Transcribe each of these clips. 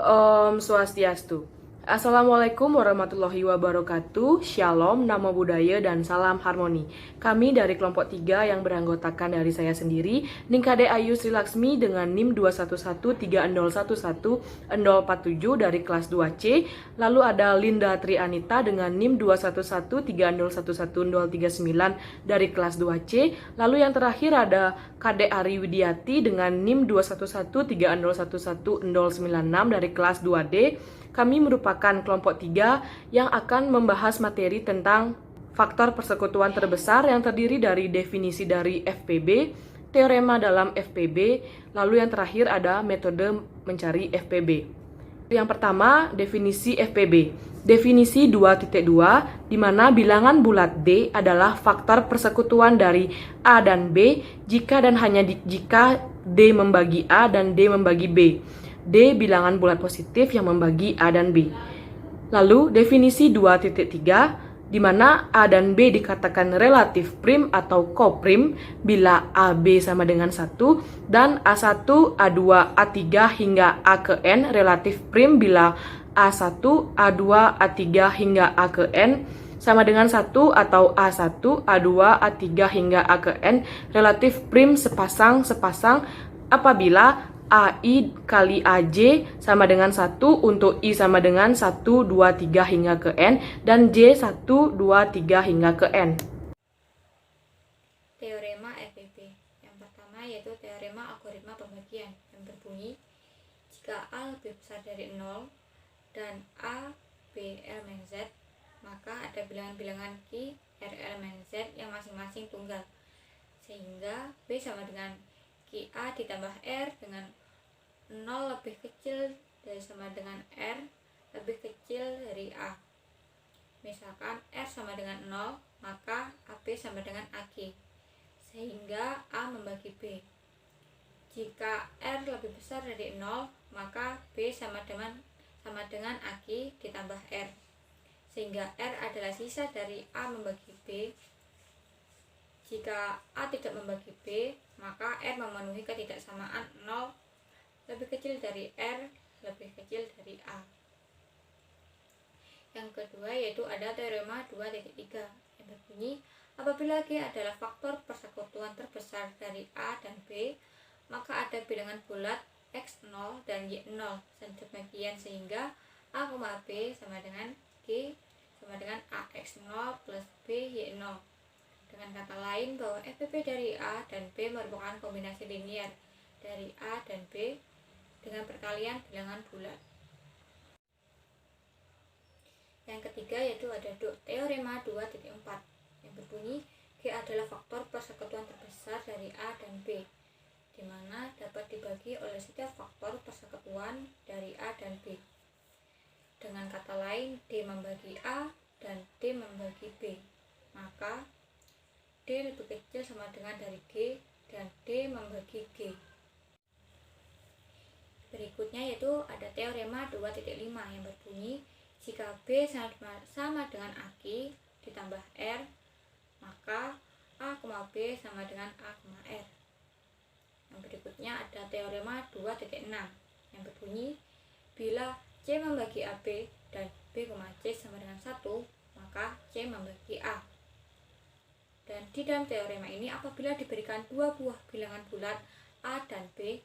Om Swastiastu. Assalamualaikum warahmatullahi wabarakatuh. Shalom, namo buddhaya, dan salam harmoni. Kami dari kelompok 3 yang beranggotakan dari saya sendiri, Ningkade Ayu Sri Laksmi dengan NIM 21130110047 dari kelas 2C. Lalu ada Linda Tri Anita dengan NIM 21130111039 dari kelas 2C. Lalu yang terakhir ada Kade Ari Widiati dengan NIM 21130111096 dari kelas 2D. Kami merupakan kelompok 3 yang akan membahas materi tentang faktor persekutuan terbesar yang terdiri dari definisi dari FPB, teorema dalam FPB, lalu yang terakhir ada metode mencari FPB. Yang pertama, definisi FPB. Definisi 2.2, di mana bilangan bulat D adalah faktor persekutuan dari A dan B jika dan hanya jika D membagi A dan D membagi B. D bilangan bulat positif yang membagi A dan B. Lalu definisi 2.3, di mana A dan B dikatakan relatif prim atau koprim bila AB sama dengan 1 dan A1, A2, A3 hingga A ke N relatif prim bila A1, A2, A3 hingga A ke N sama dengan 1 atau A1, A2, A3 hingga A ke N relatif prim sepasang apabila AI kali AJ sama dengan 1 untuk I sama dengan 1, 2, 3 hingga ke N dan J 1, 2, 3 hingga ke N. Teorema FPB. Yang pertama yaitu teorema algoritma pembagian yang berbunyi jika A lebih besar dari 0 dan A, B, elemen Z, maka ada bilangan-bilangan Q, R, elemen Z yang masing-masing tunggal, sehingga B sama dengan QA ditambah R dengan 0 lebih kecil dari sama dengan R lebih kecil dari A. Misalkan R sama dengan 0, maka AB sama dengan AG, sehingga A membagi B. Jika R lebih besar dari 0, maka B sama dengan AG ditambah R, sehingga R adalah sisa dari A membagi B. Jika A tidak membagi B, maka R memenuhi ketidaksamaan 0 lebih kecil dari R lebih kecil dari A. Yang kedua yaitu ada teorema 2.3 yang berbunyi apabila G adalah faktor persekutuan terbesar dari A dan B, maka ada bilangan bulat X0 dan Y0 dan demikian sehingga A, B sama dengan G sama dengan AX0 plus B Y0. Dengan kata lain bahwa FPB dari A dan B merupakan kombinasi linear dari A dan B dengan perkalian bilangan bulat. Yang ketiga yaitu ada teorema 2.4 yang berbunyi G adalah faktor persekutuan terbesar dari A dan B, di mana dapat dibagi oleh setiap faktor persekutuan dari A dan B. Dengan kata lain, D membagi A dan D membagi B, maka D lebih kecil sama dengan dari G dan D membagi G. Berikutnya yaitu ada teorema 2.5 yang berbunyi jika B sama dengan AQ ditambah R, maka A, B sama dengan A, R. Yang berikutnya ada teorema 2.6 yang berbunyi bila C membagi AB dan B, C sama dengan 1, maka C membagi A. Dan di dalam teorema ini apabila diberikan dua buah bilangan bulat A dan B,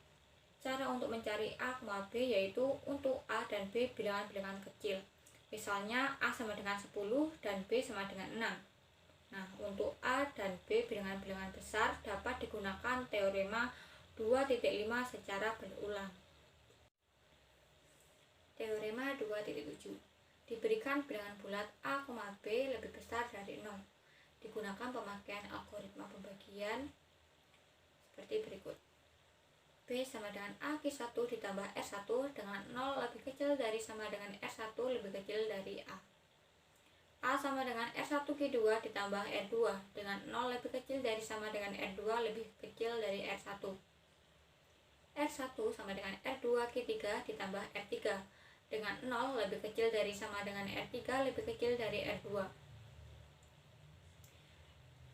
cara untuk mencari A, B yaitu untuk A dan B bilangan-bilangan kecil. Misalnya A sama dengan 10 dan B sama dengan 6. Nah, untuk A dan B bilangan-bilangan besar dapat digunakan teorema 2.5 secara berulang. Teorema 2.7. Diberikan bilangan bulat A, B lebih besar dari 0. Digunakan pemakaian algoritma pembagian seperti berikut. B sama dengan AQ1 ditambah R1 dengan 0 lebih kecil dari sama dengan R1 lebih kecil dari A. A sama dengan R1Q2 ditambah R2 dengan 0 lebih kecil dari sama dengan R2 lebih kecil dari R1. R1 sama dengan R2Q3 ditambah R3 dengan 0 lebih kecil dari sama dengan R3 lebih kecil dari R2.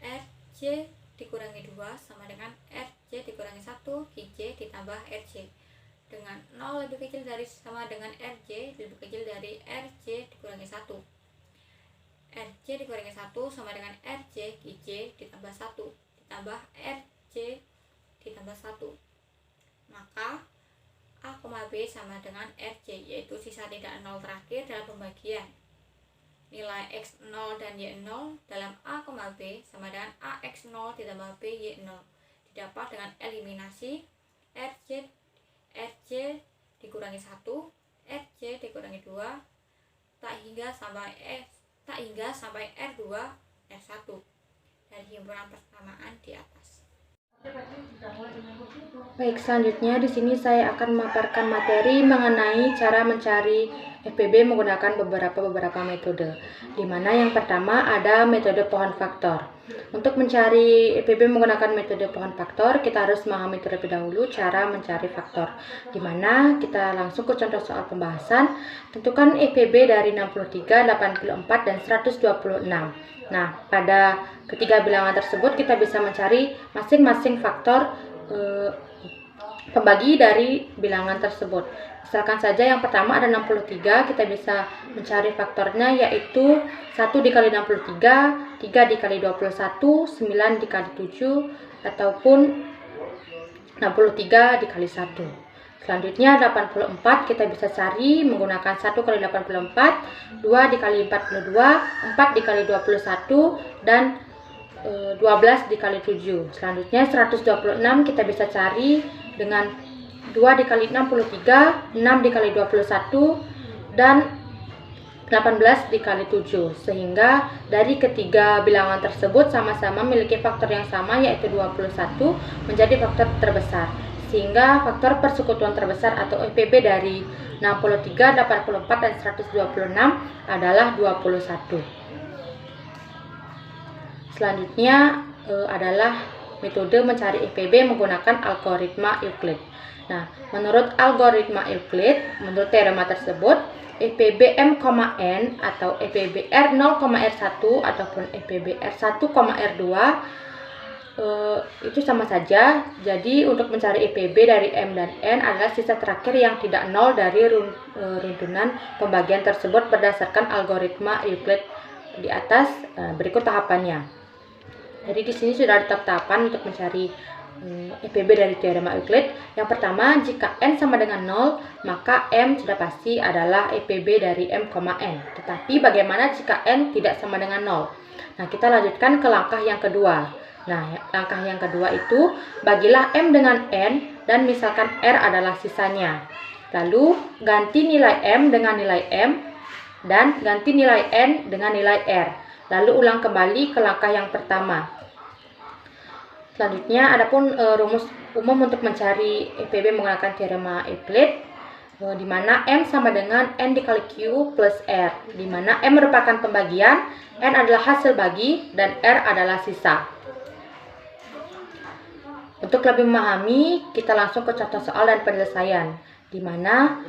RJ dikurangi 2 sama dengan RJ dikurangi 1 QJ ditambah RJ dengan 0 lebih kecil dari sama dengan RJ lebih kecil dari RJ dikurangi 1. RJ dikurangi 1 sama dengan RJ IJ ditambah 1 ditambah RJ ditambah 1. Maka A, B sama dengan RJ, yaitu sisa tidak 0 terakhir dalam pembagian. Nilai X0 dan Y0 dalam A, B sama dengan AX0 ditambah BY0 didapat dengan eliminasi RJ dikurangi 1, RJ dikurangi 2, tak hingga sampai R2, R1 dari himpunan persamaan di atas. Baik, selanjutnya di sini saya akan memaparkan materi mengenai cara mencari FPB menggunakan beberapa metode. Di mana yang pertama ada metode pohon faktor. Untuk mencari FPB menggunakan metode pohon faktor, kita harus memahami terlebih dahulu cara mencari faktor. Di mana kita langsung ke contoh soal pembahasan. Tentukan FPB dari 63, 84, dan 126. Nah, pada ketiga bilangan tersebut kita bisa mencari masing-masing faktor pembagi dari bilangan tersebut. Misalkan saja yang pertama ada 63, kita bisa mencari faktornya yaitu 1 dikali 63, 3 dikali 21, 9 dikali 7, ataupun 63 dikali 1. Selanjutnya 84 kita bisa cari menggunakan 1 kali 84, 2 dikali 42, 4 dikali 21, dan 12 dikali 7. Selanjutnya 126 kita bisa cari dengan 2 dikali 63, 6 dikali 21, dan 18 dikali 7. Sehingga dari ketiga bilangan tersebut sama-sama memiliki faktor yang sama yaitu 21 menjadi faktor terbesar. Sehingga faktor persekutuan terbesar atau FPB dari 63, 84, dan 126 adalah 21. Selanjutnya adalah metode mencari FPB menggunakan algoritma Euclid. Nah, menurut algoritma Euclid, menurut teorema tersebut, FPB M,N atau FPB R0,R1 ataupun FPB R1,R2 itu sama saja. Jadi untuk mencari FPB dari M dan N adalah sisa terakhir yang tidak 0 dari runtunan pembagian tersebut berdasarkan algoritma Euclid di atas. Berikut tahapannya. Jadi di sini sudah ada tahapan untuk mencari FPB dari teorema Euclid. Yang pertama, jika N sama dengan 0, maka M sudah pasti adalah FPB dari M, N. Tetapi bagaimana jika N tidak sama dengan 0? Nah, kita lanjutkan ke langkah yang kedua. Nah, langkah yang kedua itu, bagilah M dengan N dan misalkan R adalah sisanya. Lalu, ganti nilai M dengan nilai M dan ganti nilai N dengan nilai R. Lalu ulang kembali ke langkah yang pertama. Selanjutnya, adapun rumus umum untuk mencari FPB menggunakan teorema Euclid, di mana M sama dengan N dikali Q plus R, di mana M merupakan pembagian, N adalah hasil bagi, dan R adalah sisa. Untuk lebih memahami, kita langsung ke contoh soal dan penyelesaian, di mana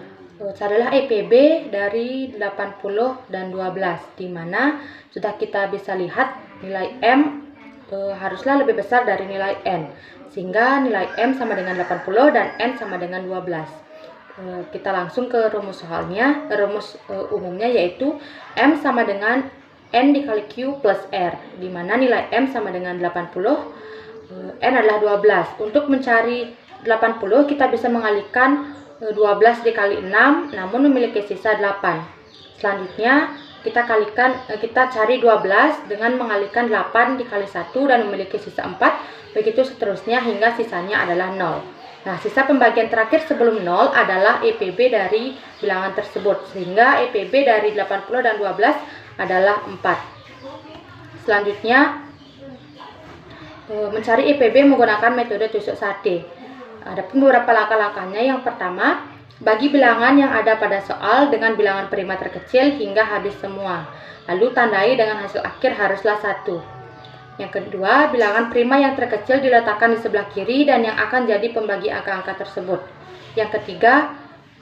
carilah FPB dari 80 dan 12, di mana sudah kita bisa lihat nilai M haruslah lebih besar dari nilai N, sehingga nilai M sama dengan 80 dan N sama dengan 12. Kita langsung ke rumus soalnya. Rumus umumnya yaitu M sama dengan N dikali Q plus R, di mana nilai M sama dengan 80, N adalah 12. Untuk mencari 80 kita bisa mengalihkan 12 dikali 6, namun memiliki sisa 8. Selanjutnya kita cari 12 dengan mengalihkan 8 dikali 1 dan memiliki sisa 4. Begitu seterusnya hingga sisanya adalah 0. Nah, sisa pembagian terakhir sebelum 0 adalah FPB dari bilangan tersebut, sehingga FPB dari 80 dan 12 adalah 4. Selanjutnya, mencari FPB menggunakan metode tusuk sate. Ada beberapa langkah-langkahnya. Yang pertama, bagi bilangan yang ada pada soal dengan bilangan prima terkecil hingga habis semua. Lalu tandai dengan hasil akhir haruslah 1. Yang kedua, bilangan prima yang terkecil diletakkan di sebelah kiri dan yang akan jadi pembagi angka-angka tersebut. Yang ketiga,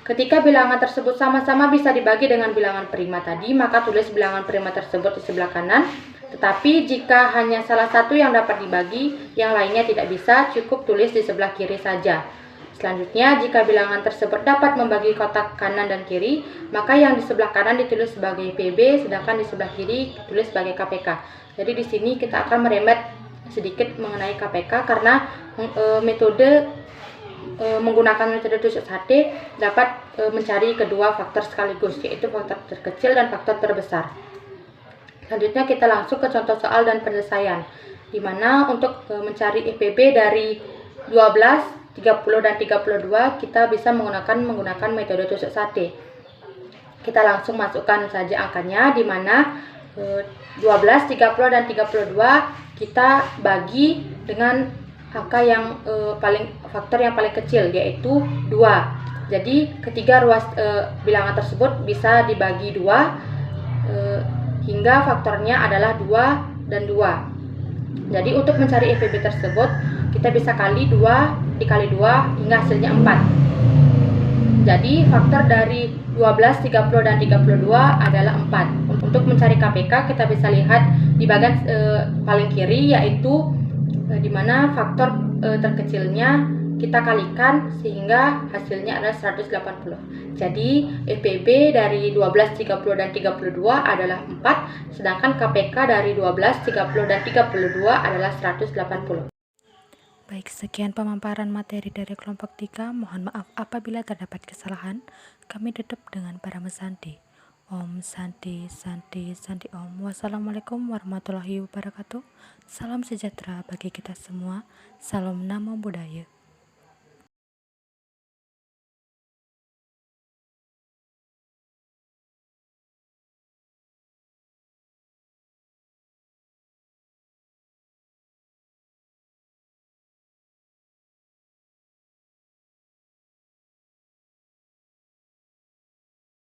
ketika bilangan tersebut sama-sama bisa dibagi dengan bilangan prima tadi, maka tulis bilangan prima tersebut di sebelah kanan. Tetapi jika hanya salah satu yang dapat dibagi, yang lainnya tidak bisa, cukup tulis di sebelah kiri saja. Selanjutnya, jika bilangan tersebut dapat membagi kotak kanan dan kiri, maka yang di sebelah kanan ditulis sebagai PB, sedangkan di sebelah kiri ditulis sebagai KPK. Jadi di sini kita akan merembet sedikit mengenai KPK karena menggunakan metode tusuk sate dapat mencari kedua faktor sekaligus, yaitu faktor terkecil dan faktor terbesar. Selanjutnya kita langsung ke contoh soal dan penyelesaian, di mana untuk mencari EPB dari 12, 30 dan 32 kita bisa menggunakan metode tusuk sate. Kita langsung masukkan saja angkanya, di mana 12, 30 dan 32 kita bagi dengan angka yang faktor yang paling kecil, yaitu 2. Jadi ketiga ruas bilangan tersebut bisa dibagi 2 hingga faktornya adalah 2 dan 2. Jadi untuk mencari EPB tersebut kita bisa kali 2 dikali 2 hingga hasilnya 4. Jadi faktor dari 12, 30 dan 32 adalah 4. Untuk mencari KPK kita bisa lihat di bagian paling kiri, yaitu di mana faktor terkecilnya kita kalikan sehingga hasilnya adalah 180. Jadi EPB dari 12, 30 dan 32 adalah 4, sedangkan KPK dari 12, 30 dan 32 adalah 180. Baik, sekian pemaparan materi dari kelompok 3. Mohon maaf apabila terdapat kesalahan. Kami tutup dengan Parama Santi. Om Santi, Santi, Santi Om. Wassalamualaikum warahmatullahi wabarakatuh. Salam sejahtera bagi kita semua. Salam Namo Buddhaya.